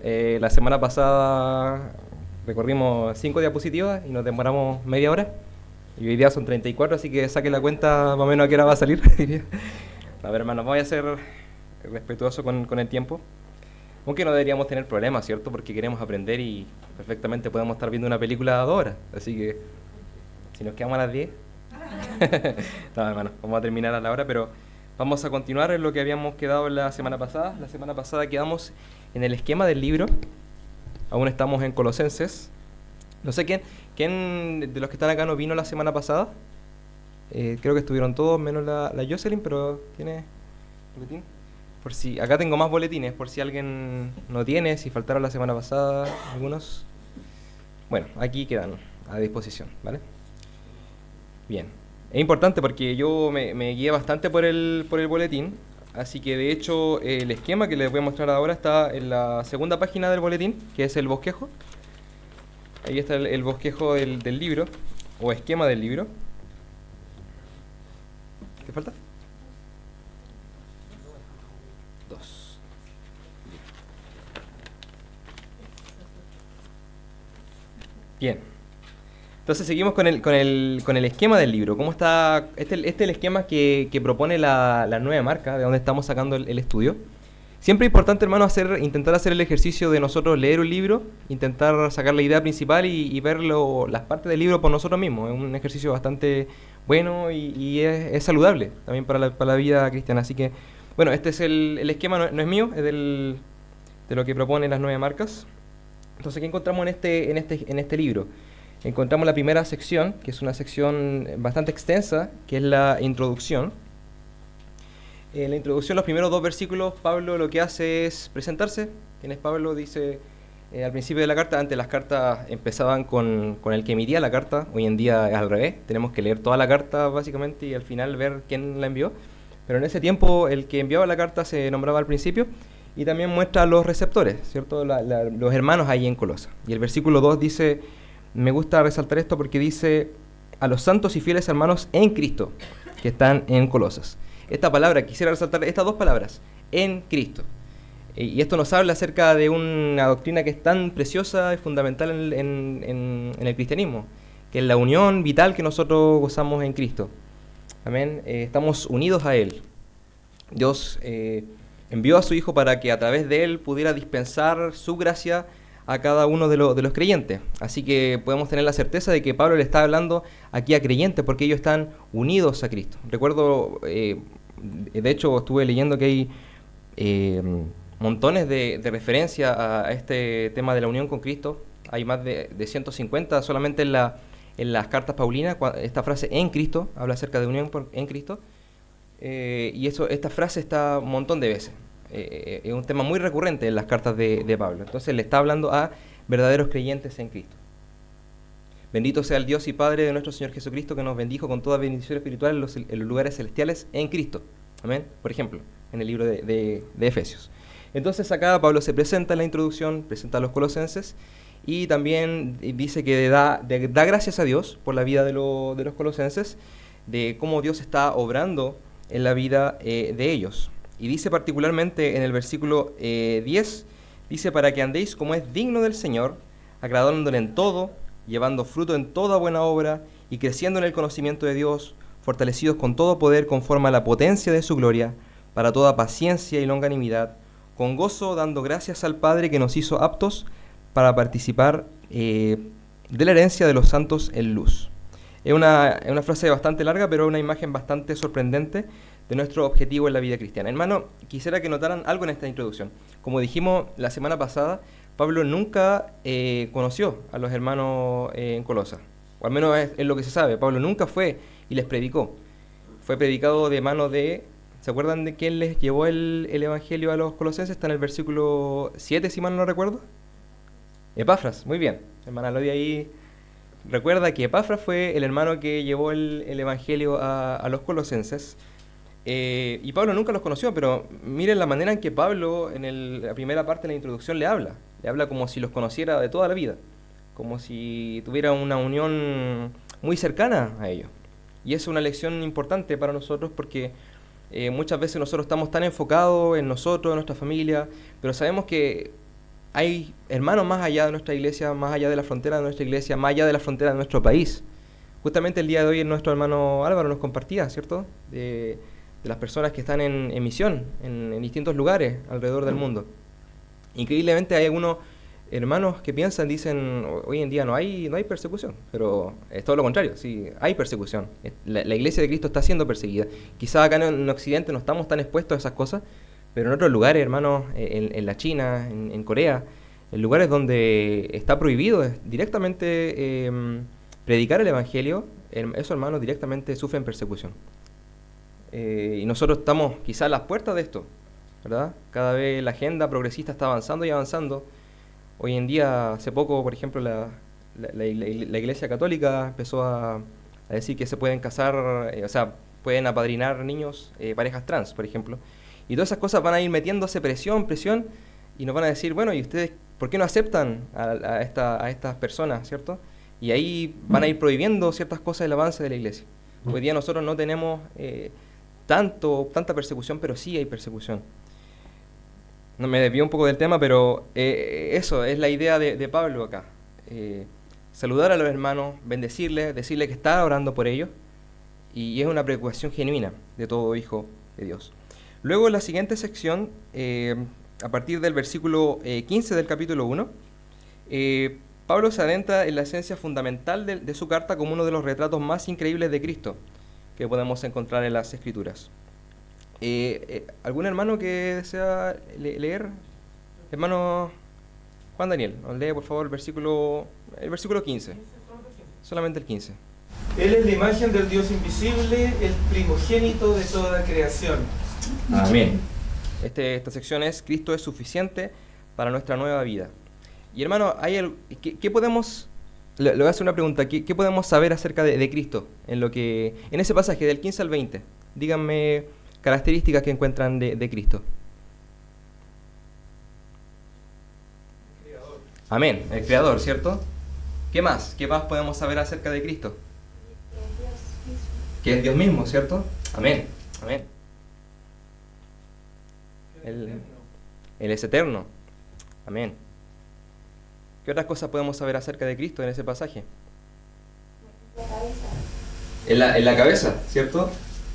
La semana pasada recorrimos 5 diapositivas y nos demoramos media hora. Y hoy día son 34, así que saque la cuenta más o menos a qué hora va a salir. A ver, hermanos, voy a ser respetuoso con el tiempo. Aunque no deberíamos tener problemas, ¿cierto? Porque queremos aprender y perfectamente podemos estar viendo una película a 2 horas. Así que si nos quedamos a las 10... No, hermano, vamos a terminar a la hora, pero vamos a continuar en lo que habíamos quedado la semana pasada. La semana pasada quedamos en el esquema del libro. Aún estamos en Colosenses. No sé quién de los que están acá no vino la semana pasada. Creo que estuvieron todos, menos la Jocelyn, pero ¿tiene boletín? Por si, acá tengo más boletines, por si alguien no tiene, si faltaron la semana pasada algunos. Bueno, aquí quedan a disposición, ¿vale? Bien. Es importante porque yo me guié bastante por el boletín, así que de hecho el esquema que les voy a mostrar ahora está en la segunda página del boletín, que es el bosquejo. Ahí está el bosquejo del libro, o esquema del libro. ¿Qué falta? 2. Bien. Entonces seguimos con el esquema del libro. ¿Cómo está? Este es el esquema que propone la nueva marca, de donde estamos sacando el estudio. Siempre es importante, hermano, intentar hacer el ejercicio de nosotros leer un libro, intentar sacar la idea principal y ver las partes del libro por nosotros mismos. Es un ejercicio bastante bueno y es saludable también para la vida cristiana. Así que, bueno, este es el esquema, no es mío, es de lo que proponen las nueve marcas. Entonces, ¿qué encontramos en este libro? Encontramos la primera sección, que es una sección bastante extensa, que es la introducción. En la introducción, los primeros 2 versículos, Pablo lo que hace es presentarse. ¿Quién es Pablo? Dice al principio de la carta. Antes las cartas empezaban con el que emitía la carta. Hoy en día es al revés. Tenemos que leer toda la carta básicamente y al final ver quién la envió. Pero en ese tiempo el que enviaba la carta se nombraba al principio y también muestra a los receptores, ¿cierto? Los hermanos ahí en Colosa. Y el versículo 2 dice, me gusta resaltar esto porque dice, a los santos y fieles hermanos en Cristo que están en Colosas. Esta palabra, quisiera resaltar estas 2 palabras, en Cristo. Y esto nos habla acerca de una doctrina que es tan preciosa y fundamental en el cristianismo, que es la unión vital que nosotros gozamos en Cristo. Amén. Estamos unidos a Él. Dios envió a su Hijo para que a través de Él pudiera dispensar su gracia a cada uno de los creyentes. Así que podemos tener la certeza de que Pablo le está hablando aquí a creyentes porque ellos están unidos a Cristo. Recuerdo, de hecho, estuve leyendo que hay montones de referencias a este tema de la unión con Cristo. Hay más de 150 solamente en las cartas paulinas. Esta frase en Cristo habla acerca de unión en Cristo. Y esta frase está un montón de veces. Es un tema muy recurrente en las cartas de Pablo. Entonces le está hablando a verdaderos creyentes en Cristo. Bendito sea el Dios y Padre de nuestro Señor Jesucristo, que nos bendijo con toda bendición espiritual en los lugares celestiales en Cristo. Amén. Por ejemplo, en el libro de Efesios. Entonces acá Pablo se presenta en la introducción, presenta a los colosenses y también dice que da gracias a Dios por la vida de los colosenses, de cómo Dios está obrando en la vida de ellos. Y dice particularmente en el versículo 10, dice, para que andéis como es digno del Señor, agradándole en todo, llevando fruto en toda buena obra y creciendo en el conocimiento de Dios, fortalecidos con todo poder conforme a la potencia de su gloria, para toda paciencia y longanimidad, con gozo dando gracias al Padre que nos hizo aptos para participar de la herencia de los santos en luz. Es una frase bastante larga, pero una imagen bastante sorprendente de nuestro objetivo en la vida cristiana. Hermano, quisiera que notaran algo en esta introducción. Como dijimos la semana pasada, Pablo nunca conoció a los hermanos en Colosa, o al menos es lo que se sabe. Pablo nunca fue y les predicó. Fue predicado de mano de... ¿Se acuerdan de quién les llevó el evangelio a los colosenses? Está en el versículo 7, si mal no recuerdo. Epafras, muy bien. Hermana Lodia ahí recuerda que Epafras fue el hermano que llevó el evangelio a los colosenses. Y Pablo nunca los conoció, pero miren la manera en que Pablo en la primera parte de la introducción le habla como si los conociera de toda la vida, como si tuviera una unión muy cercana a ellos. Y es una lección importante para nosotros porque muchas veces nosotros estamos tan enfocados en nosotros, en nuestra familia, pero sabemos que hay hermanos más allá de nuestra iglesia, más allá de la frontera de nuestra iglesia, más allá de la frontera de nuestro país. Justamente el día de hoy nuestro hermano Álvaro nos compartía, ¿cierto? De las personas que están en misión en distintos lugares alrededor del mundo. Increíblemente hay algunos hermanos que piensan, dicen, hoy en día no hay persecución, pero es todo lo contrario, sí, hay persecución. La iglesia de Cristo está siendo perseguida. Quizás acá en Occidente no estamos tan expuestos a esas cosas, pero en otros lugares, hermanos, en la China, en Corea, en lugares donde está prohibido directamente predicar el Evangelio, esos hermanos directamente sufren persecución. Y nosotros estamos quizás a las puertas de esto, ¿verdad? Cada vez la agenda progresista está avanzando y avanzando. Hoy en día, hace poco, por ejemplo, la Iglesia Católica empezó a decir que se pueden casar, o sea, pueden apadrinar niños, parejas trans, por ejemplo. Y todas esas cosas van a ir metiéndose presión, y nos van a decir, bueno, ¿y ustedes por qué no aceptan a estas personas, cierto? Y ahí van a ir prohibiendo ciertas cosas del avance de la Iglesia. Hoy día nosotros no tenemos tanta persecución, pero sí hay persecución. No me desvío un poco del tema, pero eso es la idea de Pablo acá. Saludar a los hermanos, bendecirles, decirles que está orando por ellos, y es una preocupación genuina de todo hijo de Dios. Luego en la siguiente sección, a partir del versículo 15 del capítulo 1, Pablo se adentra en la esencia fundamental de su carta como uno de los retratos más increíbles de Cristo que podemos encontrar en las Escrituras. ¿Algún hermano que desea leer? Hermano Juan Daniel, nos lee por favor el versículo 15. Solamente el 15. Él es la imagen del Dios invisible, el primogénito de toda creación. Amén. Esta sección es Cristo es suficiente para nuestra nueva vida. Y hermano, ¿qué podemos... Le voy a hacer una pregunta. ¿Qué podemos saber acerca de Cristo en ese pasaje del 15 al 20? Díganme características que encuentran de Cristo. El Creador. Amén, el Creador, ¿cierto? ¿Qué más? ¿Qué más podemos saber acerca de Cristo? Que es Dios mismo, ¿cierto? Amén, amén. Él es eterno. Amén. ¿Qué otras cosas podemos saber acerca de Cristo en ese pasaje? La cabeza. En la cabeza, ¿cierto?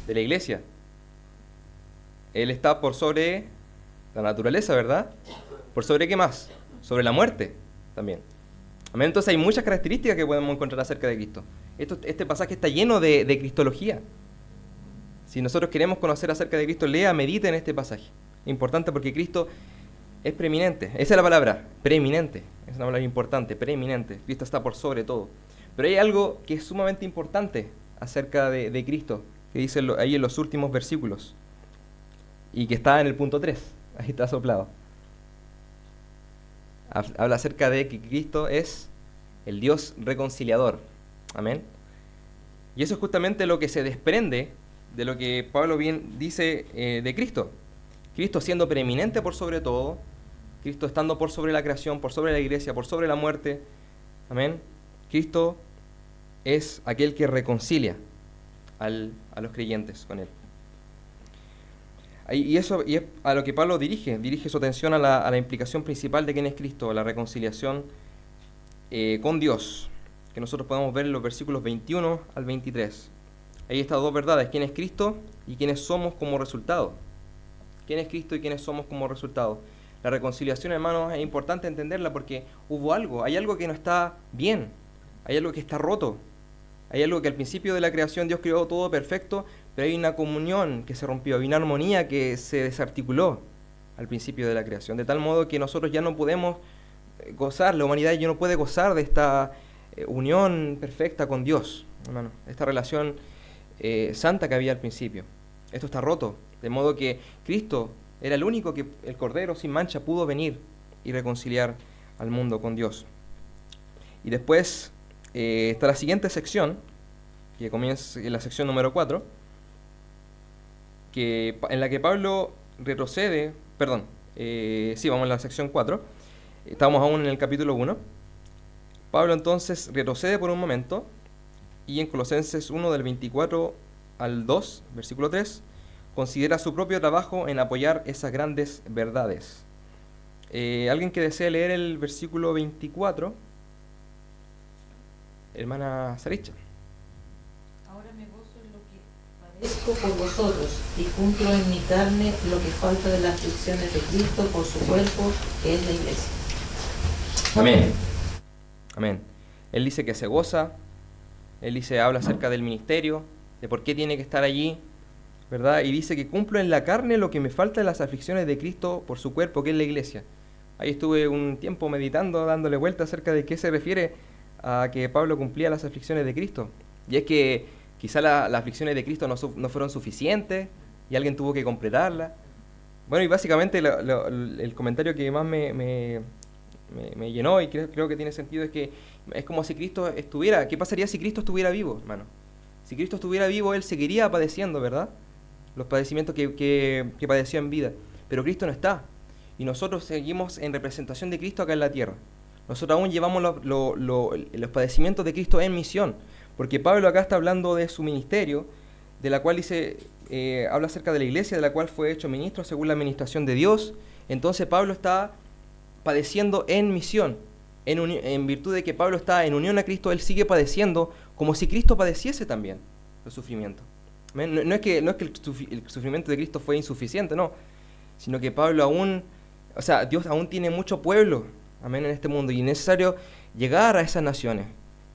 De la iglesia. Él está por sobre la naturaleza, ¿verdad? ¿Por sobre qué más? Sobre la muerte también. Amén. Entonces hay muchas características que podemos encontrar acerca de Cristo. Este pasaje está lleno de cristología. Si nosotros queremos conocer acerca de Cristo, medite en este pasaje. Importante porque Cristo es preeminente. Esa es la palabra, preeminente. Es una palabra importante, preeminente. Cristo está por sobre todo. Pero hay algo que es sumamente importante acerca de Cristo, que dice ahí en los últimos versículos, y que está en el punto 3. Ahí está soplado. Habla acerca de que Cristo es el Dios reconciliador. Amén. Y eso es justamente lo que se desprende de lo que Pablo bien dice de Cristo. Cristo siendo preeminente por sobre todo, Cristo estando por sobre la creación, por sobre la iglesia, por sobre la muerte. Amén. Cristo es aquel que reconcilia a los creyentes con Él. Y es a lo que Pablo dirige su atención a la implicación principal de quién es Cristo, a la reconciliación con Dios, que nosotros podemos ver en los versículos 21 al 23. Ahí estas dos verdades, quién es Cristo y quiénes somos como resultado. ¿Quién es Cristo y quiénes somos como resultado? La reconciliación, hermanos, es importante entenderla porque hay algo que no está bien, hay algo que está roto, hay algo que al principio de la creación Dios creó todo perfecto, pero hay una comunión que se rompió, hay una armonía que se desarticuló al principio de la creación, de tal modo que nosotros ya no podemos gozar, la humanidad ya no puede gozar de esta unión perfecta con Dios, hermano, esta relación santa que había al principio. Esto está roto. De modo que Cristo era el único que, el Cordero sin mancha, pudo venir y reconciliar al mundo con Dios. Y después está la siguiente sección, que comienza en la sección número 4, en la que Pablo retrocede, vamos a la sección 4, estamos aún en el capítulo 1. Pablo entonces retrocede por un momento y en Colosenses 1 del 24 al 2, versículo 3, considera su propio trabajo en apoyar esas grandes verdades. ¿Alguien que desee leer el versículo 24? Hermana Saricha. Ahora me gozo en lo que padezco por vosotros y cumplo en mi carne lo que falta de las aflicciones de Cristo por su cuerpo, que es la iglesia. Amén. Amén. Él dice que se goza, él dice, habla acerca del ministerio, de por qué tiene que estar allí, ¿verdad? Y dice que cumplo en la carne lo que me falta de las aflicciones de Cristo por su cuerpo, que es la iglesia. Ahí estuve un tiempo meditando, dándole vuelta acerca de qué se refiere a que Pablo cumplía las aflicciones de Cristo. Y es que quizá las aflicciones de Cristo no fueron suficientes y alguien tuvo que completarlas. Bueno, y básicamente el comentario que más me llenó y creo que tiene sentido es que es como si Cristo estuviera. ¿Qué pasaría si Cristo estuviera vivo, hermano? Si Cristo estuviera vivo, Él seguiría padeciendo, ¿verdad? Los padecimientos que padeció en vida. Pero Cristo no está. Y nosotros seguimos en representación de Cristo acá en la tierra. Nosotros aún llevamos los padecimientos de Cristo en misión. Porque Pablo acá está hablando de su ministerio, de la cual dice, habla acerca de la iglesia, de la cual fue hecho ministro según la administración de Dios. Entonces Pablo está padeciendo en misión. En virtud de que Pablo está en unión a Cristo, él sigue padeciendo como si Cristo padeciese también el sufrimiento. No es que el sufrimiento de Cristo fue insuficiente, no. Sino que Pablo aún, Dios aún tiene mucho pueblo, amén, en este mundo. Y es necesario llegar a esas naciones.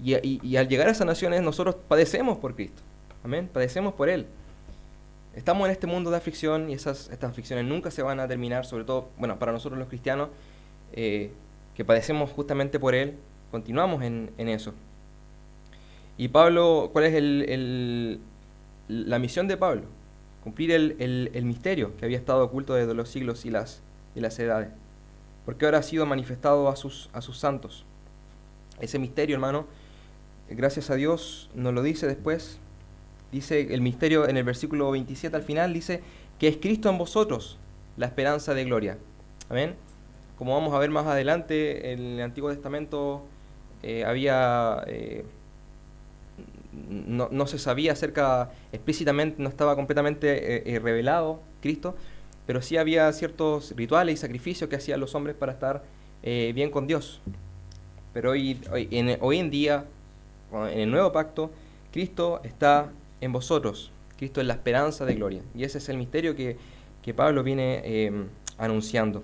Y al llegar a esas naciones nosotros padecemos por Cristo. Amén, padecemos por Él. Estamos en este mundo de aflicción y estas aflicciones nunca se van a terminar, sobre todo, bueno, para nosotros los cristianos, que padecemos justamente por Él, continuamos en eso. Y Pablo, ¿cuál es la misión de Pablo? Cumplir el misterio que había estado oculto desde los siglos y las edades, porque ahora ha sido manifestado a sus santos. Ese misterio, hermano, gracias a Dios nos lo dice después. Dice el misterio en el versículo 27 al final, dice que es Cristo en vosotros, la esperanza de gloria. Amén. Como vamos a ver más adelante, en el Antiguo Testamento no se sabía explícitamente, no estaba completamente revelado Cristo, pero sí había ciertos rituales y sacrificios que hacían los hombres para estar bien con Dios. Pero hoy en día, en el nuevo pacto, Cristo está en vosotros. Cristo es la esperanza de gloria. Y ese es el misterio que Pablo viene anunciando.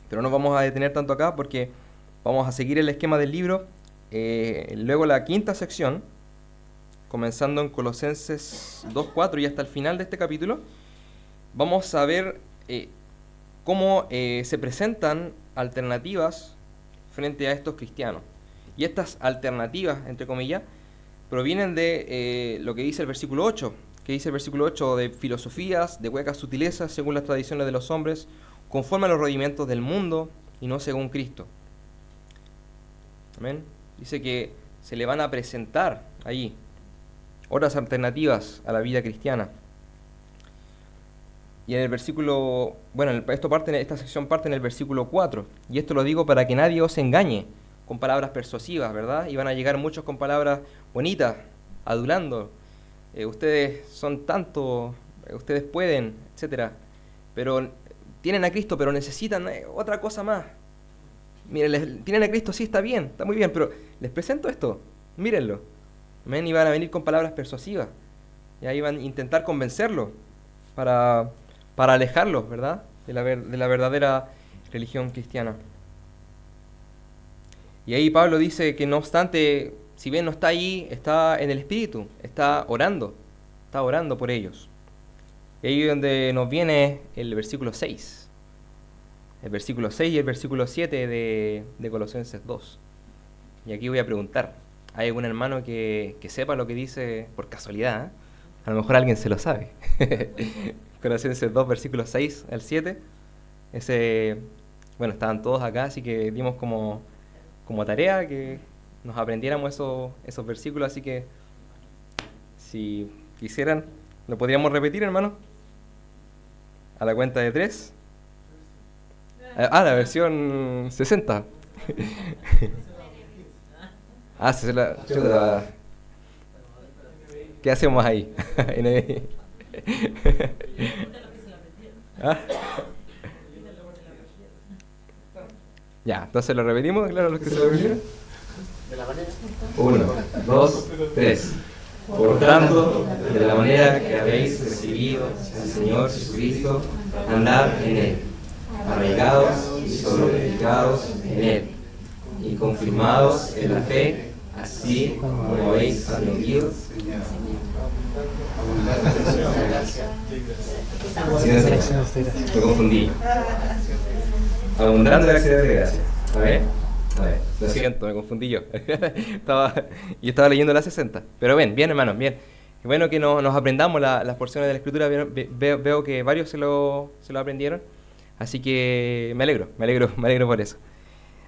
Pero no vamos a detener tanto acá porque vamos a seguir el esquema del libro. Luego la quinta sección, comenzando en Colosenses 2:4 y hasta el final de este capítulo, vamos a ver cómo se presentan alternativas frente a estos cristianos. Y estas alternativas, entre comillas, provienen de lo que dice el versículo 8, de filosofías, de huecas sutilezas, según las tradiciones de los hombres, conforme a los rudimentos del mundo y no según Cristo. Amén. Dice que se le van a presentar allí otras alternativas a la vida cristiana. Y en el versículo, esta sección parte en el versículo 4, y esto lo digo para que nadie os engañe con palabras persuasivas, ¿verdad? Y van a llegar muchos con palabras bonitas, adulando. Ustedes son tanto, ustedes pueden, etcétera. Pero tienen a Cristo, pero necesitan otra cosa más. Miren, tienen a Cristo, sí, está bien, está muy bien, pero les presento esto, mírenlo. Amén. Y van a venir con palabras persuasivas. Y ahí van a intentar convencerlo para alejarlos, ¿verdad? De la verdadera religión cristiana. Y ahí Pablo dice que no obstante, si bien no está ahí, está en el Espíritu, está orando por ellos. Y ahí es donde nos viene el versículo 6. El versículo 6 y el versículo 7 de Colosenses 2. Y aquí voy a preguntar, ¿hay algún hermano que sepa lo que dice por casualidad? A lo mejor alguien se lo sabe. Colosenses 2, versículos 6 al 7. Estaban todos acá, así que dimos como tarea que nos aprendiéramos esos versículos, así que si quisieran, ¿lo podríamos repetir, hermano? A la cuenta de 3. La versión 60. ¿Qué hacemos ahí? Ya, entonces lo repetimos, claro, los que se lo repitieron. De la manera. 1, 2, 3. Por tanto, de la manera que habéis recibido al Señor Jesucristo, andad en Él, arraigados y solidificados en Él, y confirmados en la fe, así como habéis aprendido. Me confundí. Abundando en acciones de gracia. A ver, lo siento, me confundí yo. Yo estaba leyendo la 60. Pero bien, hermanos, bien. Qué bueno que nos aprendamos las porciones de la Escritura. Veo que varios se lo aprendieron. Así que me alegro por eso.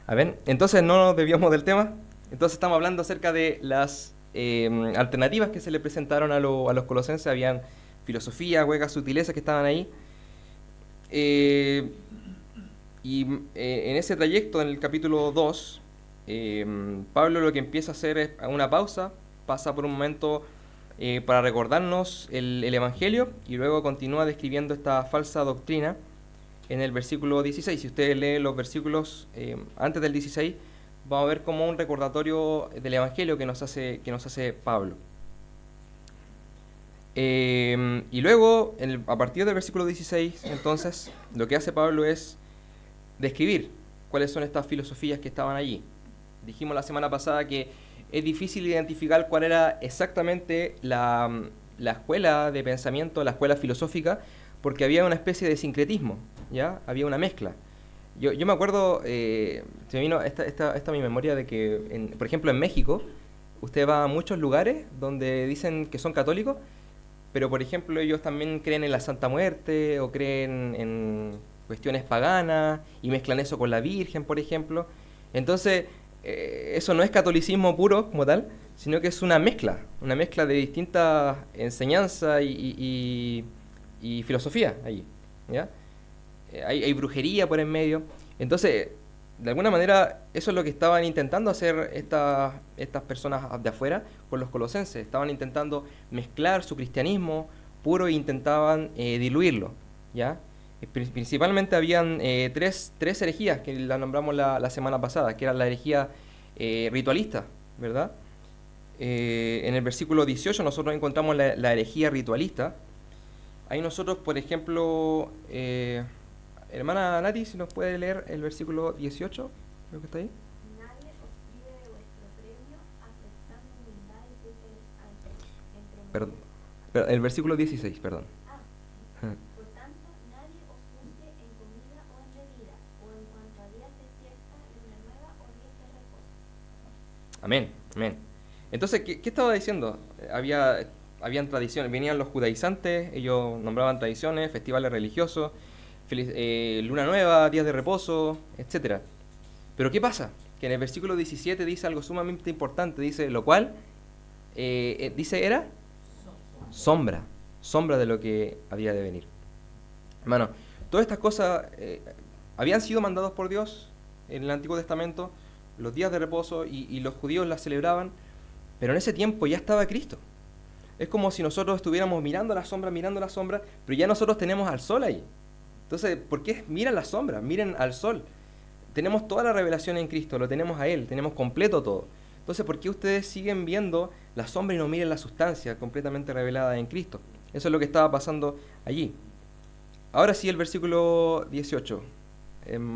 A ver, entonces no nos desviamos del tema. Entonces estamos hablando acerca de las alternativas que se le presentaron a los colosenses. Habían filosofía, huecas, sutilezas que estaban ahí. En ese trayecto, en el capítulo 2, Pablo lo que empieza a hacer es una pausa, pasa por un momento para recordarnos el Evangelio y luego continúa describiendo esta falsa doctrina en el versículo 16. Si ustedes leen los versículos antes del 16, vamos a ver como un recordatorio del Evangelio que nos hace Pablo. Y luego, a partir del versículo 16, entonces, lo que hace Pablo es describir cuáles son estas filosofías que estaban allí. Dijimos la semana pasada que es difícil identificar cuál era exactamente la escuela de pensamiento, la escuela filosófica, porque había una especie de sincretismo, ¿ya? Había una mezcla. Yo me acuerdo, se me vino esta a mi memoria de que, por ejemplo, en México, usted va a muchos lugares donde dicen que son católicos, pero por ejemplo ellos también creen en la Santa Muerte o creen en cuestiones paganas y mezclan eso con la Virgen, por ejemplo. Entonces, eso no es catolicismo puro como tal, sino que es una mezcla de distintas enseñanzas y filosofía allí, ¿ya? Hay brujería por en medio. Entonces, de alguna manera, eso es lo que estaban intentando hacer estas personas de afuera con los colosenses. Estaban intentando mezclar su cristianismo puro e intentaban diluirlo, ¿ya? Principalmente habían tres herejías que las nombramos la semana pasada, que era la herejía ritualista, ¿verdad? En el versículo 18 nosotros encontramos la herejía ritualista. Ahí nosotros, por ejemplo, hermana Nati, si nos puede leer el versículo 18, creo que está ahí. Nadie os prive de vuestro premio, aceptando humildad y culto a los ángeles. Perdón, el versículo 16, perdón. Por tanto, nadie os juzgue en comida o en bebida, o en cuanto a días de fiesta, luna nueva o días de reposo. Amén. Entonces, ¿qué estaba diciendo? Habían tradiciones, venían los judaizantes, ellos nombraban tradiciones, festivales religiosos, luna nueva, días de reposo, etc. Pero ¿qué pasa? Que en el versículo 17 dice algo sumamente importante, dice, lo cual, dice, era sombra de lo que había de venir. Hermano, todas estas cosas habían sido mandados por Dios en el Antiguo Testamento, los días de reposo, y los judíos las celebraban, pero en ese tiempo ya estaba Cristo. Es como si nosotros estuviéramos mirando la sombra, pero ya nosotros tenemos al sol ahí. Entonces, ¿por qué miran la sombra? Miren al sol. Tenemos toda la revelación en Cristo, lo tenemos a Él, tenemos completo todo. Entonces, ¿por qué ustedes siguen viendo la sombra y no miren la sustancia completamente revelada en Cristo? Eso es lo que estaba pasando allí. Ahora sí, el versículo 18.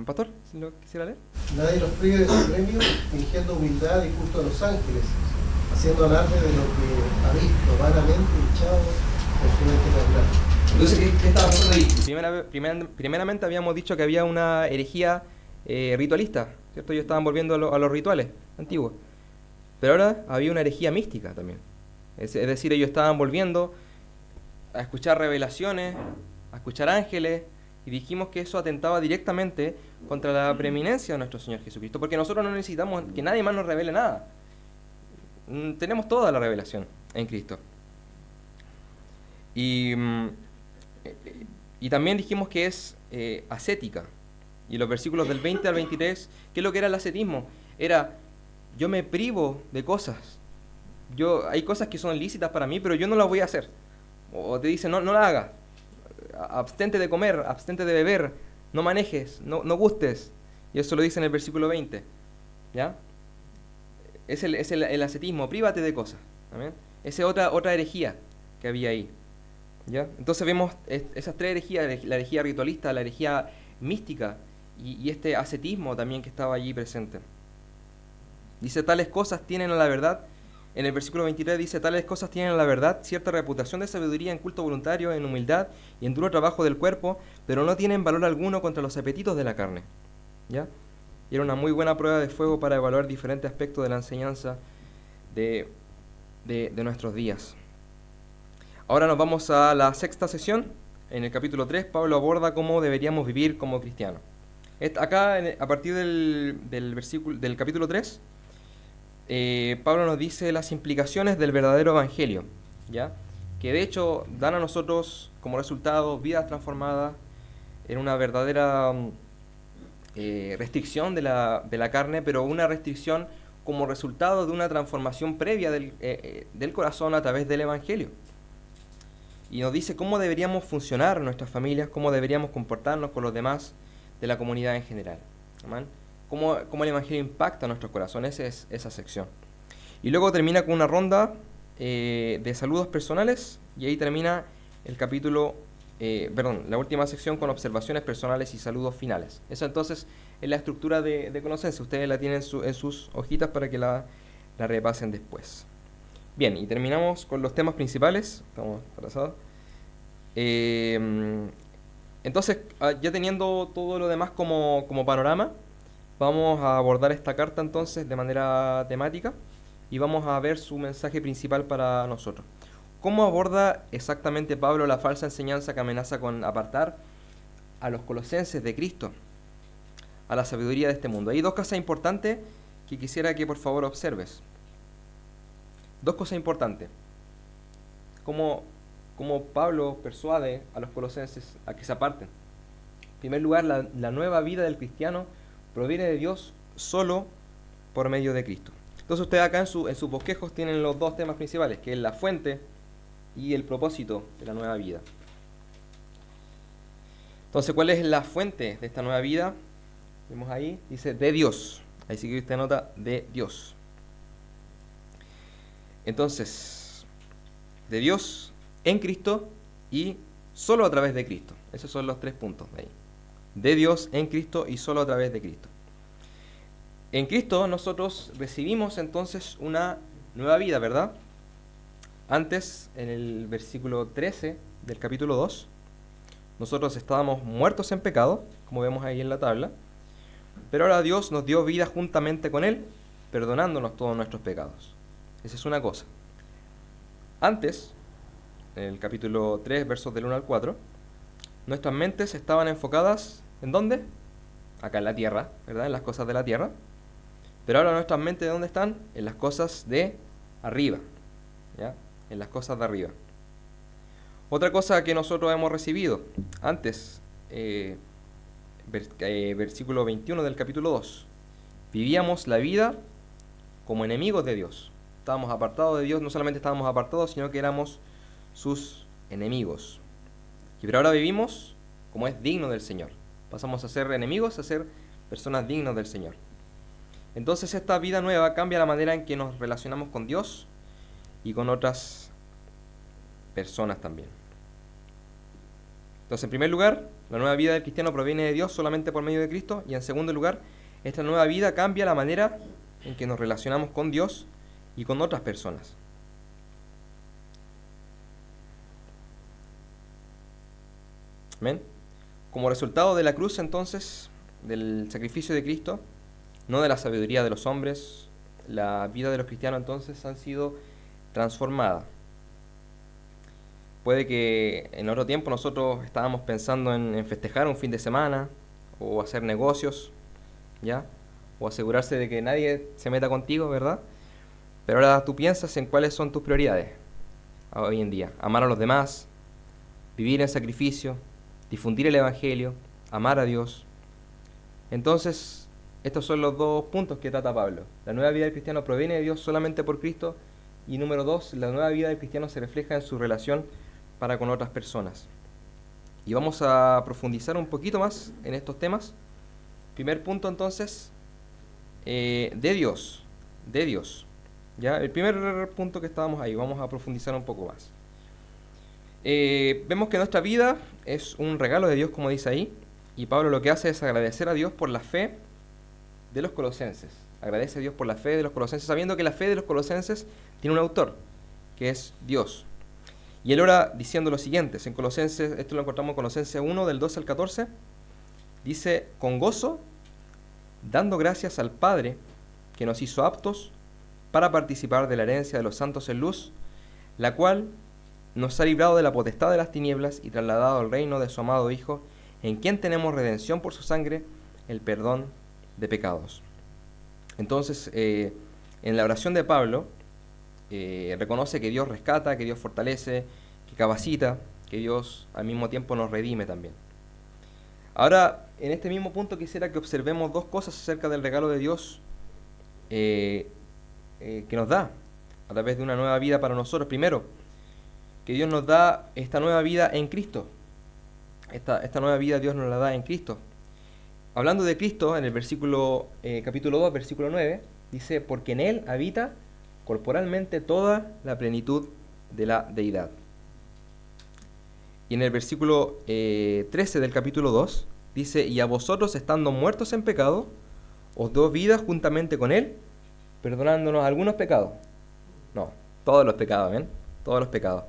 Pastor, si lo quisiera leer. Nadie los prive de su premio, fingiendo humildad y culto a los ángeles, haciendo alarde de lo que ha visto, vanamente hinchado por su mente natural. Entonces, ¿qué estaba pasando ahí? Primeramente habíamos dicho que había una herejía ritualista, ¿cierto? Ellos estaban volviendo a los rituales antiguos. Pero ahora había una herejía mística también. Es decir, ellos estaban volviendo a escuchar revelaciones, a escuchar ángeles, y dijimos que eso atentaba directamente contra la preeminencia de nuestro Señor Jesucristo, porque nosotros no necesitamos que nadie más nos revele nada. Tenemos toda la revelación en Cristo. Y también dijimos que es ascética. Y los versículos del 20 al 23, ¿qué es lo que era el ascetismo? Era, yo me privo de cosas. Hay cosas que son lícitas para mí, pero yo no las voy a hacer. O te dice, no las hagas. Abstente de comer, abstente de beber, no manejes, no gustes. Y eso lo dice en el versículo 20. ¿Ya? Es el ascetismo, prívate de cosas. ¿Amén? Esa es otra herejía que había ahí. ¿Ya? Entonces vemos esas tres herejías, la herejía ritualista, la herejía mística y este ascetismo también que estaba allí presente. Dice, tales cosas tienen a la verdad, en el versículo 23 dice, tales cosas tienen a la verdad cierta reputación de sabiduría en culto voluntario, en humildad y en duro trabajo del cuerpo, pero no tienen valor alguno contra los apetitos de la carne. ¿Ya? Y era una muy buena prueba de fuego para evaluar diferentes aspectos de la enseñanza de nuestros días. Ahora nos vamos a la sexta sesión. En el capítulo 3, Pablo aborda cómo deberíamos vivir como cristianos. Acá, a partir del capítulo 3, Pablo nos dice las implicaciones del verdadero evangelio, ¿ya? Que de hecho dan a nosotros como resultado vidas transformadas en una verdadera restricción de la carne, pero una restricción como resultado de una transformación previa del corazón a través del evangelio. Y nos dice cómo deberíamos funcionar nuestras familias, cómo deberíamos comportarnos con los demás de la comunidad en general. ¿Amén? Cómo el evangelio impacta nuestros corazones, es esa sección. Y luego termina con una ronda de saludos personales, y ahí termina el capítulo, la última sección con observaciones personales y saludos finales. Eso entonces es la estructura de Colosenses. Ustedes la tienen en sus hojitas para que la repasen después. Bien, y terminamos con los temas principales. Estamos atrasados. Entonces, ya teniendo todo lo demás como panorama, vamos a abordar esta carta entonces de manera temática y vamos a ver su mensaje principal para nosotros. ¿Cómo aborda exactamente Pablo la falsa enseñanza que amenaza con apartar a los colosenses de Cristo, a la sabiduría de este mundo? Hay dos cosas importantes que quisiera que por favor observes. Dos cosas importantes. Cómo Pablo persuade a los colosenses a que se aparten. En primer lugar, la nueva vida del cristiano proviene de Dios solo por medio de Cristo. Entonces ustedes acá en sus bosquejos tienen los dos temas principales, que es la fuente y el propósito de la nueva vida. Entonces, ¿cuál es la fuente de esta nueva vida? Vemos ahí, dice de Dios. Ahí sí que usted anota de Dios. Entonces, de Dios en Cristo y solo a través de Cristo. Esos son los tres puntos de ahí. De Dios en Cristo y solo a través de Cristo. En Cristo nosotros recibimos entonces una nueva vida, ¿verdad? Antes, en el versículo 13 del capítulo 2, nosotros estábamos muertos en pecado, como vemos ahí en la tabla, pero ahora Dios nos dio vida juntamente con Él, perdonándonos todos nuestros pecados. Esa es una cosa. Antes, en el capítulo 3, versos del 1 al 4, nuestras mentes estaban enfocadas, ¿en dónde? Acá en la tierra, ¿verdad? En las cosas de la tierra. Pero ahora nuestras mentes, ¿de dónde están? En las cosas de arriba, ¿ya? En las cosas de arriba. Otra cosa que nosotros hemos recibido antes, versículo 21 del capítulo 2, vivíamos la vida como enemigos de Dios. Estábamos apartados de Dios, no solamente estábamos apartados, sino que éramos sus enemigos. Pero ahora vivimos como es digno del Señor. Pasamos a ser enemigos, a ser personas dignas del Señor. Entonces esta vida nueva cambia la manera en que nos relacionamos con Dios y con otras personas también. Entonces, en primer lugar, la nueva vida del cristiano proviene de Dios solamente por medio de Cristo. Y en segundo lugar, esta nueva vida cambia la manera en que nos relacionamos con Dios y con otras personas. ¿Amén? Como resultado de la cruz, entonces, del sacrificio de Cristo, no de la sabiduría de los hombres, la vida de los cristianos entonces han sido transformada. Puede que en otro tiempo nosotros estábamos pensando en festejar un fin de semana o hacer negocios, ¿ya? O asegurarse de que nadie se meta contigo, ¿verdad? Pero ahora tú piensas en cuáles son tus prioridades hoy en día. Amar a los demás, vivir en sacrificio, difundir el Evangelio, amar a Dios. Entonces, estos son los dos puntos que trata Pablo. La nueva vida del cristiano proviene de Dios solamente por Cristo. Y número 2, la nueva vida del cristiano se refleja en su relación para con otras personas. Y vamos a profundizar un poquito más en estos temas Primer punto entonces, de Dios. ¿Ya? El primer punto que estábamos ahí, vamos a profundizar un poco más. Vemos que nuestra vida es un regalo de Dios, como dice ahí, y Pablo lo que hace es agradecer a Dios por la fe de los colosenses. Agradece a Dios por la fe de los colosenses, sabiendo que la fe de los colosenses tiene un autor, que es Dios. Y él ora diciendo lo siguiente, en Colosenses, esto lo encontramos en Colosenses 1, del 12 al 14, dice: con gozo, dando gracias al Padre, que nos hizo aptos para participar de la herencia de los santos en luz, la cual nos ha librado de la potestad de las tinieblas y trasladado al reino de su amado Hijo, en quien tenemos redención por su sangre, el perdón de pecados. Entonces, en la oración de Pablo, reconoce que Dios rescata, que Dios fortalece, que capacita, que Dios al mismo tiempo nos redime también. Ahora, en este mismo punto quisiera que observemos dos cosas acerca del regalo de Dios que nos da a través de una nueva vida para nosotros. Primero, que Dios nos da esta nueva vida en Cristo. Esta nueva vida Dios nos la da en Cristo. Hablando de Cristo, en el versículo capítulo 2, versículo 9, dice: porque en Él habita corporalmente toda la plenitud de la deidad. Y en el versículo 13 del capítulo 2, dice: y a vosotros, estando muertos en pecado, os dio vida juntamente con Él, perdonándonos algunos pecados. No, todos los pecados, ¿ven? Todos los pecados.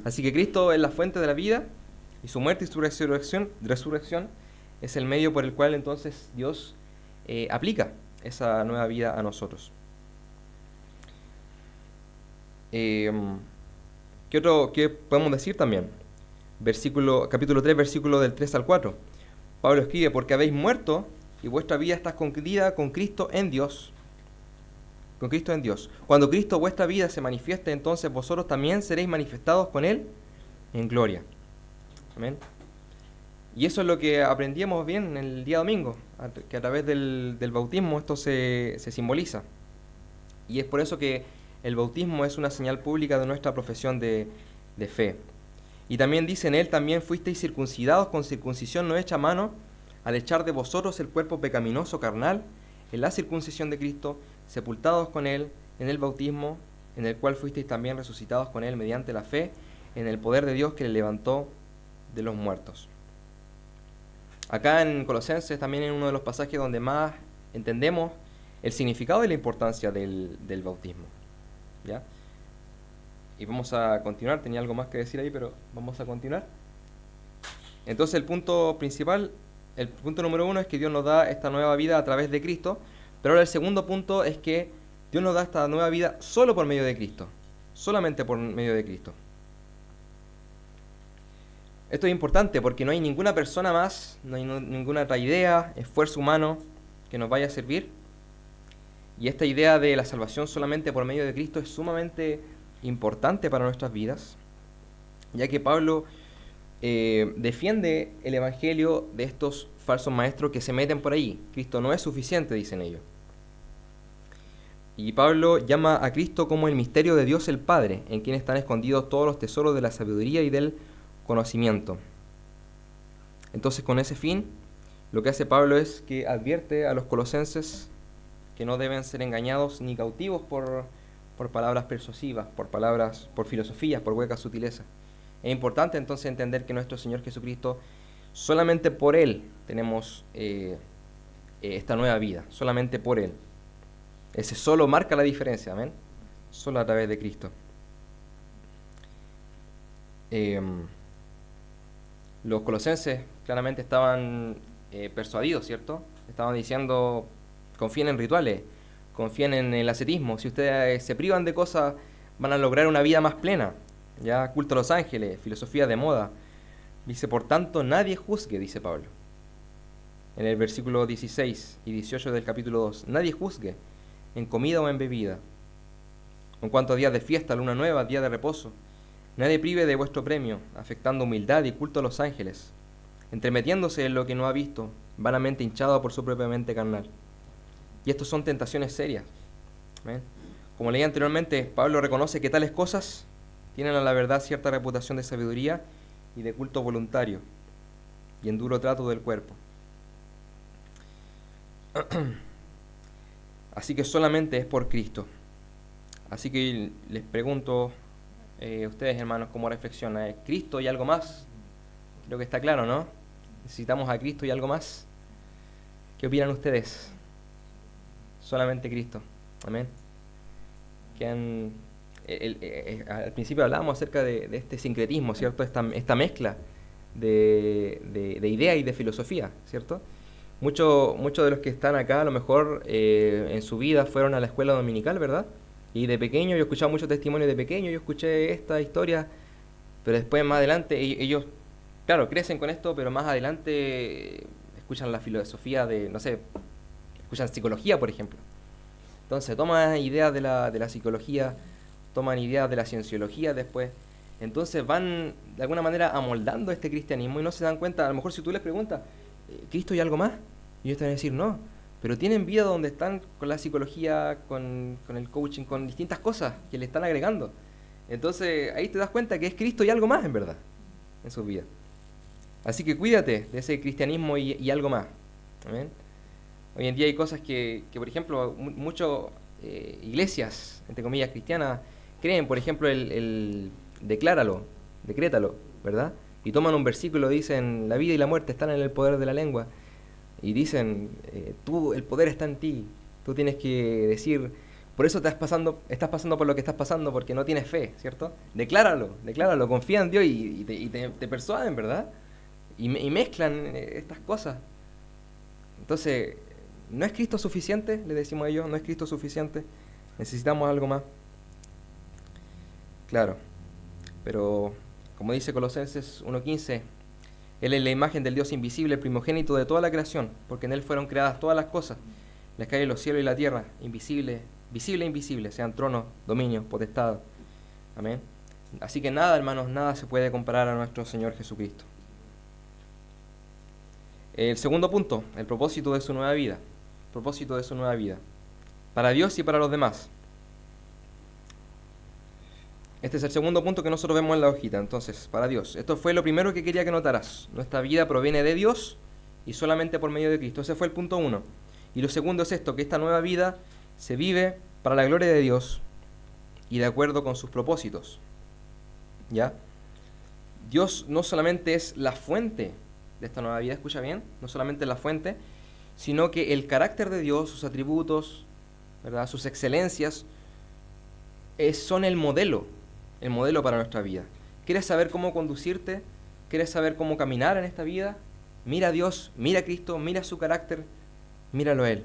Así que Cristo es la fuente de la vida, y su muerte y su resurrección es el medio por el cual entonces Dios aplica esa nueva vida a nosotros. ¿Qué podemos decir también? Capítulo 3, versículo del 3 al 4. Pablo escribe: porque habéis muerto y vuestra vida está escondida con Cristo en Dios. Con Cristo en Dios. Cuando Cristo vuestra vida se manifieste, entonces vosotros también seréis manifestados con Él en gloria. Amén. Y eso es lo que aprendíamos bien el día domingo, que a través del bautismo esto se simboliza. Y es por eso que el bautismo es una señal pública de nuestra profesión de fe. Y también dice: en Él también fuisteis circuncidados con circuncisión no hecha a mano, al echar de vosotros el cuerpo pecaminoso carnal, en la circuncisión de Cristo, sepultados con Él en el bautismo, en el cual fuisteis también resucitados con Él mediante la fe en el poder de Dios que le levantó de los muertos. Acá en Colosenses también es uno de los pasajes donde más entendemos el significado y la importancia del bautismo. ¿Ya? Y vamos a continuar, tenía algo más que decir ahí, pero vamos a continuar. Entonces el punto principal, el punto número 1 es que Dios nos da esta nueva vida a través de Cristo, pero ahora el segundo punto es que Dios nos da esta nueva vida solo por medio de Cristo, solamente por medio de Cristo. Esto es importante porque no hay ninguna persona más, no hay ninguna otra idea, esfuerzo humano que nos vaya a servir. Y esta idea de la salvación solamente por medio de Cristo es sumamente importante para nuestras vidas, ya que Pablo defiende el evangelio de estos falsos maestros que se meten por ahí. Cristo no es suficiente, dicen ellos. Y Pablo llama a Cristo como el misterio de Dios el Padre, en quien están escondidos todos los tesoros de la sabiduría y del conocimiento. Entonces, con ese fin, lo que hace Pablo es que advierte a los colosenses que no deben ser engañados ni cautivos por palabras persuasivas, por filosofías, por huecas sutilezas. Es importante entonces entender que nuestro Señor Jesucristo, solamente por Él tenemos esta nueva vida, solamente por Él. Ese solo marca la diferencia, amén. Solo a través de Cristo. Los colosenses claramente estaban persuadidos, ¿cierto? Estaban diciendo: confíen en rituales, confíen en el ascetismo. Si ustedes se privan de cosas, van a lograr una vida más plena. Ya, culto a los ángeles, filosofía de moda. Dice: por tanto, nadie juzgue, dice Pablo. En el versículo 16 y 18 del capítulo 2. Nadie juzgue en comida o en bebida, en cuanto a días de fiesta, luna nueva, día de reposo. Nadie prive de vuestro premio, afectando humildad y culto a los ángeles, entremetiéndose en lo que no ha visto, vanamente hinchado por su propia mente carnal. Y estos son tentaciones serias. ¿Ven? Como leí anteriormente, Pablo reconoce que tales cosas tienen a la verdad cierta reputación de sabiduría y de culto voluntario, y en duro trato del cuerpo. Así que solamente es por Cristo. Así que les pregunto a ustedes, hermanos, cómo reflexionan. ¿Es Cristo y algo más? Creo que está claro, ¿no? Necesitamos a Cristo y algo más. ¿Qué opinan ustedes? Solamente Cristo. Amén. Al principio hablábamos acerca de este sincretismo, ¿cierto? Esta mezcla de idea y de filosofía, ¿cierto? Muchos de los que están acá a lo mejor en su vida fueron a la escuela dominical, ¿verdad? Y de pequeño, yo he escuchado muchos testimonios de pequeño, yo escuché esta historia, pero después más adelante ellos, claro, crecen con esto, pero más adelante escuchan la filosofía de, no sé, escuchan psicología, por ejemplo. Entonces toman ideas de la psicología, toman ideas de la cienciología después. Entonces van de alguna manera amoldando este cristianismo y no se dan cuenta. A lo mejor si tú les preguntas, ¿Cristo y algo más? Y ellos te van a decir no, pero tienen vida donde están con la psicología, con el coaching, con distintas cosas que le están agregando. Entonces ahí te das cuenta que es Cristo y algo más en verdad, en su vida. Así que cuídate de ese cristianismo y algo más. ¿Amén? Hoy en día hay cosas que por ejemplo, muchas iglesias, entre comillas, cristianas, creen, por ejemplo, el decláralo, decrétalo, ¿verdad? Y toman un versículo, dicen, la vida y la muerte están en el poder de la lengua. Y dicen, el poder está en ti. Tú tienes que decir, por eso estás pasando por lo que estás pasando, porque no tienes fe, ¿cierto? Decláralo, confía en Dios y te persuaden, ¿verdad? Y mezclan estas cosas. Entonces, ¿no es Cristo suficiente? Le decimos a ellos, ¿no es Cristo suficiente? Necesitamos algo más. Claro, pero como dice Colosenses 1:15, Él es la imagen del Dios invisible, el primogénito de toda la creación, porque en Él fueron creadas todas las cosas, las que hay en los cielos y la tierra, invisible, visible e invisible, sean tronos, dominios, potestad. Amén. Así que nada, hermanos, nada se puede comparar a nuestro Señor Jesucristo. El segundo punto, el propósito de su nueva vida. Propósito de su nueva vida. Para Dios y para los demás. Este es el segundo punto que nosotros vemos en la hojita. Entonces, para Dios. Esto fue lo primero que quería que notaras. Nuestra vida proviene de Dios y solamente por medio de Cristo. Ese fue el punto 1. Y lo segundo es esto, que esta nueva vida se vive para la gloria de Dios y de acuerdo con sus propósitos. ¿Ya? Dios no solamente es la fuente de esta nueva vida, escucha bien, no solamente es la fuente, sino que el carácter de Dios, sus atributos, ¿verdad?, sus excelencias, son el modelo para nuestra vida. ¿Quieres saber cómo conducirte? ¿Quieres saber cómo caminar en esta vida? Mira a Dios, mira a Cristo, mira su carácter, míralo a Él.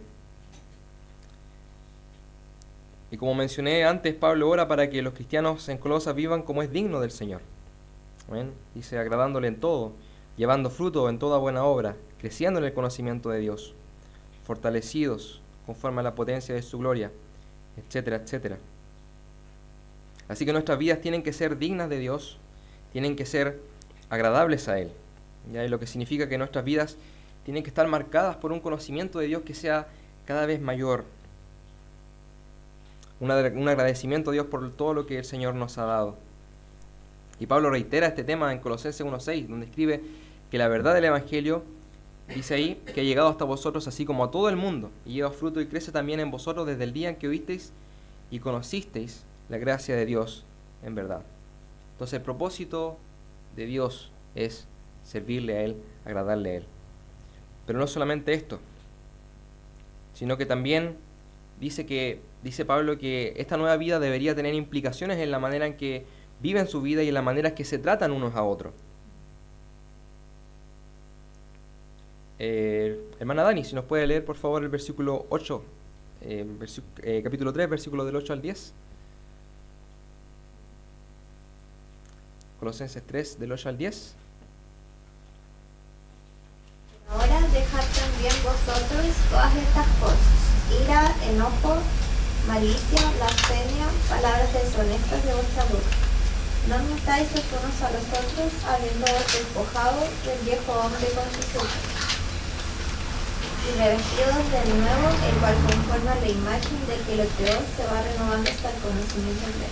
Y como mencioné antes, Pablo ora para que los cristianos en Colosas vivan como es digno del Señor. ¿Amén? Dice, agradándole en todo, llevando fruto en toda buena obra, creciendo en el conocimiento de Dios, fortalecidos conforme a la potencia de su gloria, etcétera, etcétera. Así que nuestras vidas tienen que ser dignas de Dios, tienen que ser agradables a Él. ¿Ya? Y lo que significa que nuestras vidas tienen que estar marcadas por un conocimiento de Dios que sea cada vez mayor. Un agradecimiento a Dios por todo lo que el Señor nos ha dado. Y Pablo reitera este tema en Colosenses 1:6, donde escribe que la verdad del Evangelio, dice ahí, que ha llegado hasta vosotros así como a todo el mundo, y lleva fruto y crece también en vosotros desde el día en que oísteis y conocisteis la gracia de Dios en verdad. Entonces el propósito de Dios es servirle a Él, agradarle a Él. Pero no solamente esto, sino que también dice Pablo que esta nueva vida debería tener implicaciones en la manera en que viven su vida y en la manera en que se tratan unos a otros. Hermana Dani, si nos puede leer por favor el versículo 8, capítulo 3, versículo del 8 al 10. Colosenses 3, del 8 al 10. Ahora dejad también vosotros todas estas cosas: ira, enojo, malicia, blasfemia, palabras deshonestas de vuestra boca. No mintáis los unos a los otros, habiéndoos despojado del viejo hombre con sus hechos, y revestidos del nuevo, el cual conforma la imagen del que lo creó, se va renovando hasta el conocimiento de Él.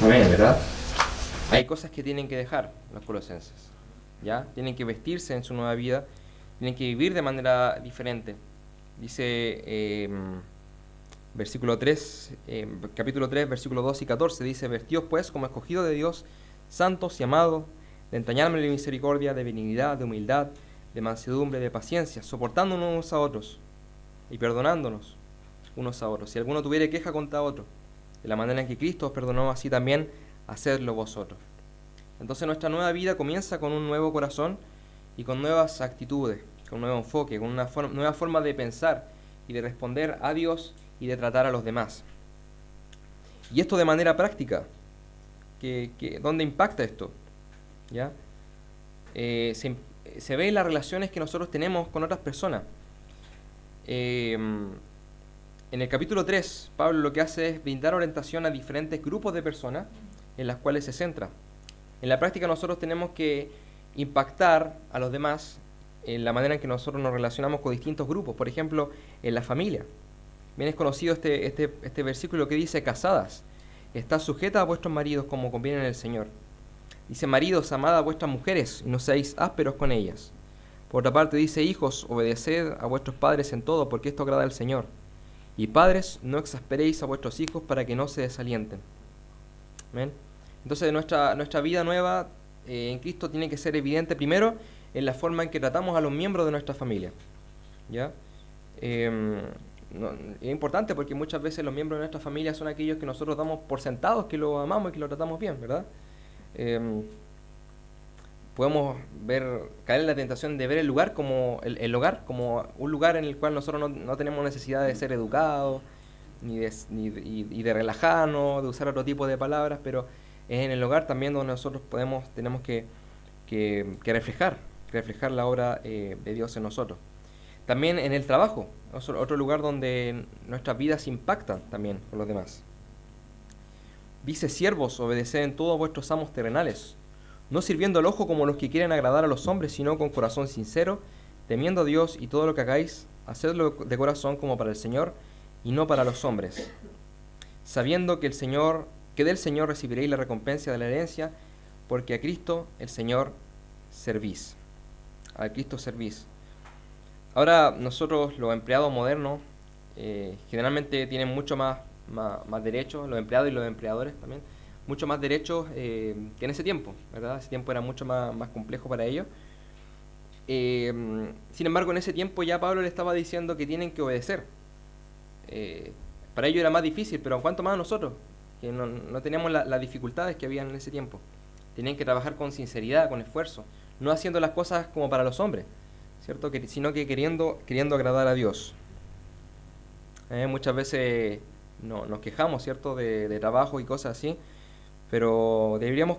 Amén, ¿verdad? Hay cosas que tienen que dejar los colosenses, ¿ya? Tienen que vestirse en su nueva vida, tienen que vivir de manera diferente. Dice versículo 3, capítulo 3, versículo 2 y 14, dice: Vestíos pues como escogidos de Dios, santos y amados, de entrañable misericordia, de benignidad, de humildad, de mansedumbre, de paciencia, soportándonos unos a otros y perdonándonos unos a otros. Si alguno tuviere queja contra otro, de la manera en que Cristo os perdonó, así también hacedlo vosotros. Entonces nuestra nueva vida comienza con un nuevo corazón y con nuevas actitudes, con un nuevo enfoque, con una nueva forma de pensar y de responder a Dios y de tratar a los demás. Y esto de manera práctica, ¿dónde impacta esto? ¿Ya? Se ve en las relaciones que nosotros tenemos con otras personas. En el capítulo 3, Pablo lo que hace es brindar orientación a diferentes grupos de personas en las cuales se centra. En la práctica nosotros tenemos que impactar a los demás en la manera en que nosotros nos relacionamos con distintos grupos. Por ejemplo, en la familia. Bien es conocido este versículo que dice: casadas, estad sujetas a vuestros maridos como conviene en el Señor. Dice: maridos, amad a vuestras mujeres y no seáis ásperos con ellas. Por otra parte dice: hijos, obedeced a vuestros padres en todo, porque esto agrada al Señor. Y padres, no exasperéis a vuestros hijos para que no se desalienten. ¿Ven? Entonces nuestra vida nueva en Cristo tiene que ser evidente primero en la forma en que tratamos a los miembros de nuestra familia. ¿Ya? Es importante porque muchas veces los miembros de nuestra familia son aquellos que nosotros damos por sentados, que lo amamos y que lo tratamos bien, ¿verdad? Podemos caer en la tentación de ver el lugar como el hogar como un lugar en el cual nosotros no tenemos necesidad de ser educados ni de relajarnos, de usar otro tipo de palabras, pero es en el hogar también donde nosotros tenemos que reflejar la obra de Dios en nosotros. También en el trabajo, otro lugar donde nuestras vidas impactan también con los demás. Dice: siervos, obedeced en todo a vuestros amos terrenales, no sirviendo al ojo como los que quieren agradar a los hombres, sino con corazón sincero, temiendo a Dios, y todo lo que hagáis, hacedlo de corazón como para el Señor y no para los hombres, sabiendo que del Señor recibiréis la recompensa de la herencia, porque a Cristo el Señor servís. A Cristo servís. Ahora nosotros, los empleados modernos, generalmente tienen mucho más derechos, los empleados y los empleadores también, mucho más derechos que en ese tiempo, ¿verdad? Ese tiempo era mucho más complejo para ellos. Sin embargo, en ese tiempo ya Pablo le estaba diciendo que tienen que obedecer. Para ellos era más difícil, pero ¿cuánto más nosotros? Que no teníamos las dificultades que habían en ese tiempo. Tenían que trabajar con sinceridad, con esfuerzo, no haciendo las cosas como para los hombres, ¿cierto? Sino que queriendo agradar a Dios. Muchas veces nos quejamos, ¿cierto? De trabajo y cosas así, pero deberíamos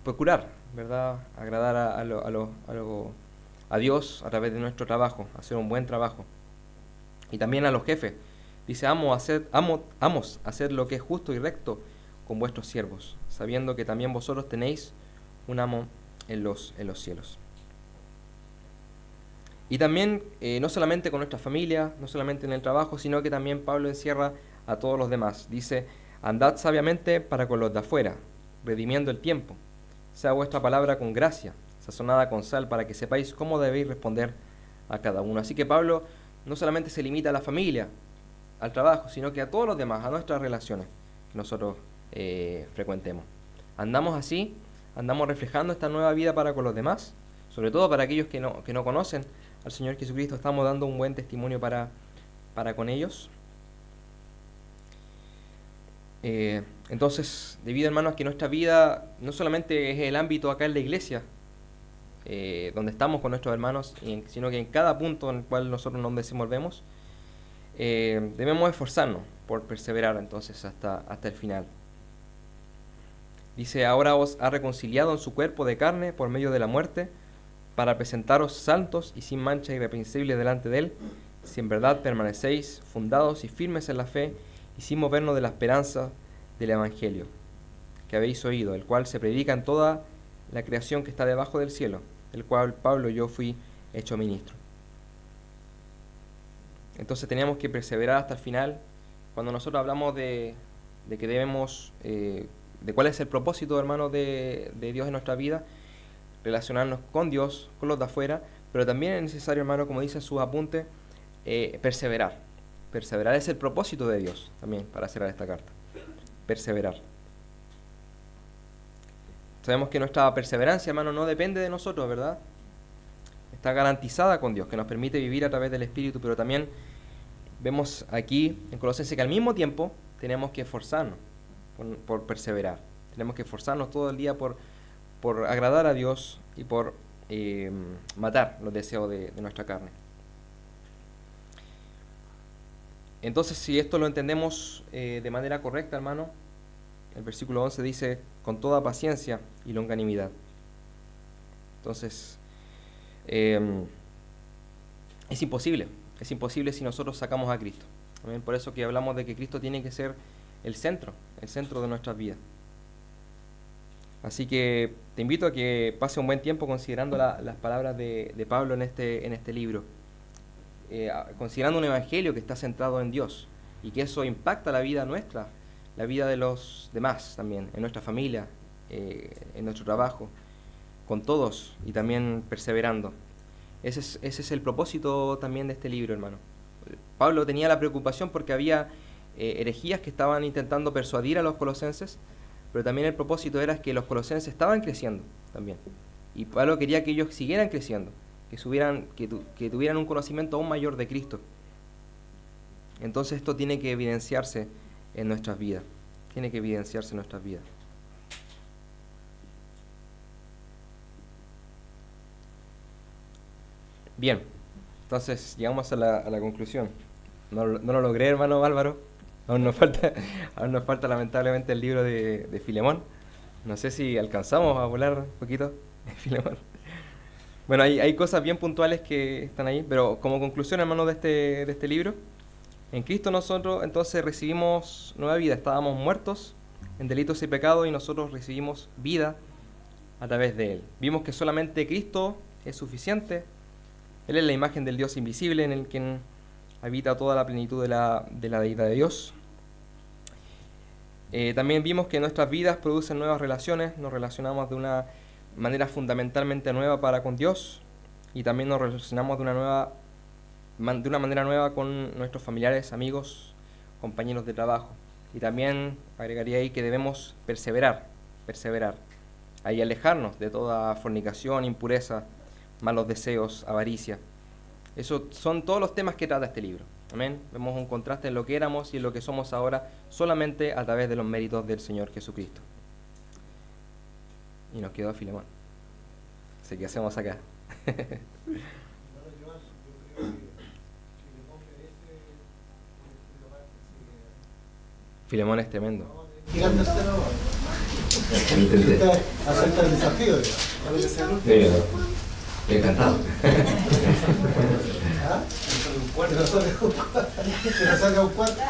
procurar, ¿verdad? Agradar a Dios a través de nuestro trabajo, hacer un buen trabajo. Y también a los jefes. Dice: amos, hacer lo que es justo y recto con vuestros siervos, sabiendo que también vosotros tenéis un amo en los cielos. Y también, no solamente con nuestra familia, no solamente en el trabajo, sino que también Pablo encierra a todos los demás. Dice: andad sabiamente para con los de afuera, redimiendo el tiempo. Sea vuestra palabra con gracia, sazonada con sal, para que sepáis cómo debéis responder a cada uno. Así que Pablo no solamente se limita a la familia, al trabajo, sino que a todos los demás, a nuestras relaciones que nosotros frecuentemos. Andamos así, andamos reflejando esta nueva vida para con los demás, sobre todo para aquellos que no conocen al Señor Jesucristo. Estamos dando un buen testimonio para con ellos. Entonces, debido, hermanos, a que nuestra vida no solamente es el ámbito acá en la iglesia, donde estamos con nuestros hermanos, sino que en cada punto en el cual nosotros nos desenvolvemos, debemos esforzarnos por perseverar entonces hasta el final. Dice: ahora os ha reconciliado en su cuerpo de carne por medio de la muerte, para presentaros santos y sin mancha irreprensibles delante de él, si en verdad permanecéis fundados y firmes en la fe, y sin movernos de la esperanza del Evangelio que habéis oído, el cual se predica en toda la creación que está debajo del cielo, el cual Pablo y yo fui hecho ministro. Entonces teníamos que perseverar hasta el final. Cuando nosotros hablamos de que debemos, de cuál es el propósito, hermanos, de Dios en nuestra vida, relacionarnos con Dios, con los de afuera, pero también es necesario, hermano, como dice en sus apuntes, perseverar. Perseverar es el propósito de Dios también para cerrar esta carta. Perseverar. Sabemos que nuestra perseverancia, hermano, no depende de nosotros, ¿verdad? Está garantizada con Dios, que nos permite vivir a través del Espíritu, pero también vemos aquí en Colosenses que al mismo tiempo tenemos que esforzarnos por perseverar. Tenemos que esforzarnos todo el día por agradar a Dios y por matar los deseos de nuestra carne. Entonces, si esto lo entendemos de manera correcta, hermano, el versículo 11 dice, con toda paciencia y longanimidad. Entonces, es imposible si nosotros sacamos a Cristo. ¿Amén? Por eso que hablamos de que Cristo tiene que ser el centro de nuestras vidas. Así que te invito a que pase un buen tiempo considerando las palabras de Pablo en este libro, considerando un evangelio que está centrado en Dios y que eso impacta la vida nuestra, la vida de los demás también, en nuestra familia, en nuestro trabajo, con todos y también perseverando. Ese es el propósito también de este libro, hermano. Pablo tenía la preocupación porque había herejías que estaban intentando persuadir a los colosenses, pero también el propósito era que los colosenses estaban creciendo también. Y Pablo quería que ellos siguieran creciendo, que tuvieran un conocimiento aún mayor de Cristo. Entonces esto tiene que evidenciarse en nuestras vidas. Tiene que evidenciarse en nuestras vidas. Bien, entonces llegamos a la conclusión. No lo logré, hermano Álvaro. Aún nos falta lamentablemente el libro de Filemón. No sé si alcanzamos a volar un poquito de Filemón. Bueno, hay cosas bien puntuales que están ahí, pero como conclusión, hermano, de este libro, en Cristo nosotros entonces recibimos nueva vida. Estábamos muertos en delitos y pecados y nosotros recibimos vida a través de Él. Vimos que solamente Cristo es suficiente. Él es la imagen del Dios invisible en el que habita toda la plenitud de la deidad de Dios. También vimos que nuestras vidas producen nuevas relaciones, nos relacionamos de una manera fundamentalmente nueva para con Dios y también nos relacionamos de una manera nueva con nuestros familiares, amigos, compañeros de trabajo. Y también agregaría ahí que debemos perseverar, y alejarnos de toda fornicación, impureza, malos deseos, avaricia. Esos son todos los temas que trata este libro. Amén. Vemos un contraste en lo que éramos y en lo que somos ahora solamente a través de los méritos del Señor Jesucristo. Y nos quedó Filemón. Así que hacemos acá. Filemón es tremendo. Acepta el desafío. Encantado. ¿Ah? Que nos saca un cuarto.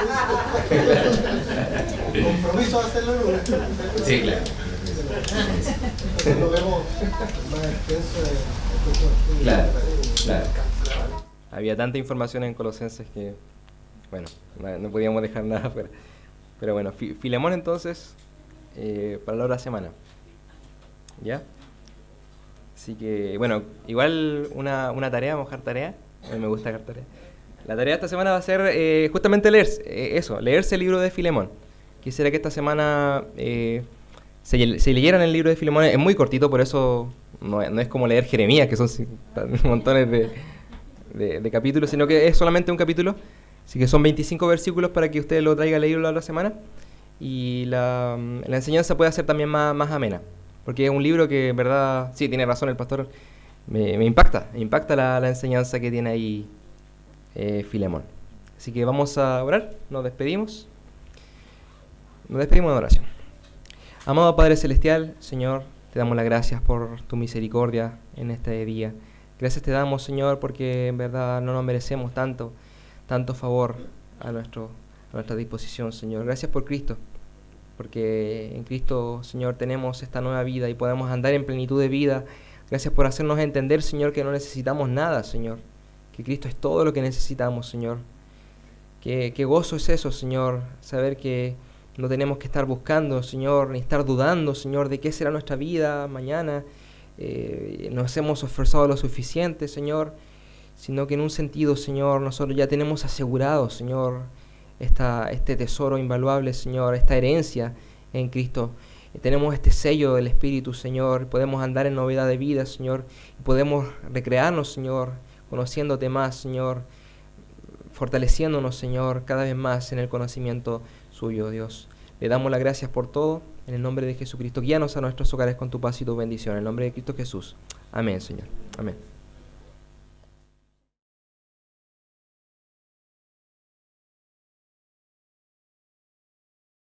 Compromiso a hacerlo. Sí, claro. Entonces lo vemos más extenso de Claro. Había tanta información en Colosenses que, bueno, no podíamos dejar nada afuera. Pero bueno, Filemón entonces, para la otra semana. ¿Ya? Así que, bueno, igual una tarea, vamos a dejar tarea. A mí me gusta dejar tarea. La tarea de esta semana va a ser justamente leerse el libro de Filemón. Quisiera que esta semana se leyeran el libro de Filemón. Es muy cortito, por eso no es como leer Jeremías, que son montones de capítulos, sino que es solamente un capítulo. Así que son 25 versículos para que usted lo traiga a leerlo la otra semana. Y la enseñanza puede ser también más amena. Porque es un libro que, en verdad, sí, tiene razón el pastor, me impacta la enseñanza que tiene ahí Filemón. Así que vamos a orar, nos despedimos en oración. Amado Padre Celestial, Señor, te damos las gracias por tu misericordia en este día. Gracias te damos, Señor, porque en verdad no nos merecemos tanto favor a nuestra disposición, Señor. Gracias por Cristo. Porque en Cristo, Señor, tenemos esta nueva vida y podemos andar en plenitud de vida. Gracias por hacernos entender, Señor, que no necesitamos nada, Señor. Que Cristo es todo lo que necesitamos, Señor. Qué gozo es eso, Señor, saber que no tenemos que estar buscando, Señor, ni estar dudando, Señor, de qué será nuestra vida mañana. Nos hemos esforzado lo suficiente, Señor, sino que en un sentido, Señor, nosotros ya tenemos asegurado, Señor, este tesoro invaluable, Señor, esta herencia en Cristo. Tenemos este sello del Espíritu, Señor, podemos andar en novedad de vida, Señor, podemos recrearnos, Señor, conociéndote más, Señor, fortaleciéndonos, Señor, cada vez más en el conocimiento suyo, Dios. Le damos las gracias por todo, en el nombre de Jesucristo. Guíanos a nuestros hogares con tu paz y tu bendición, en el nombre de Cristo Jesús. Amén, Señor. Amén.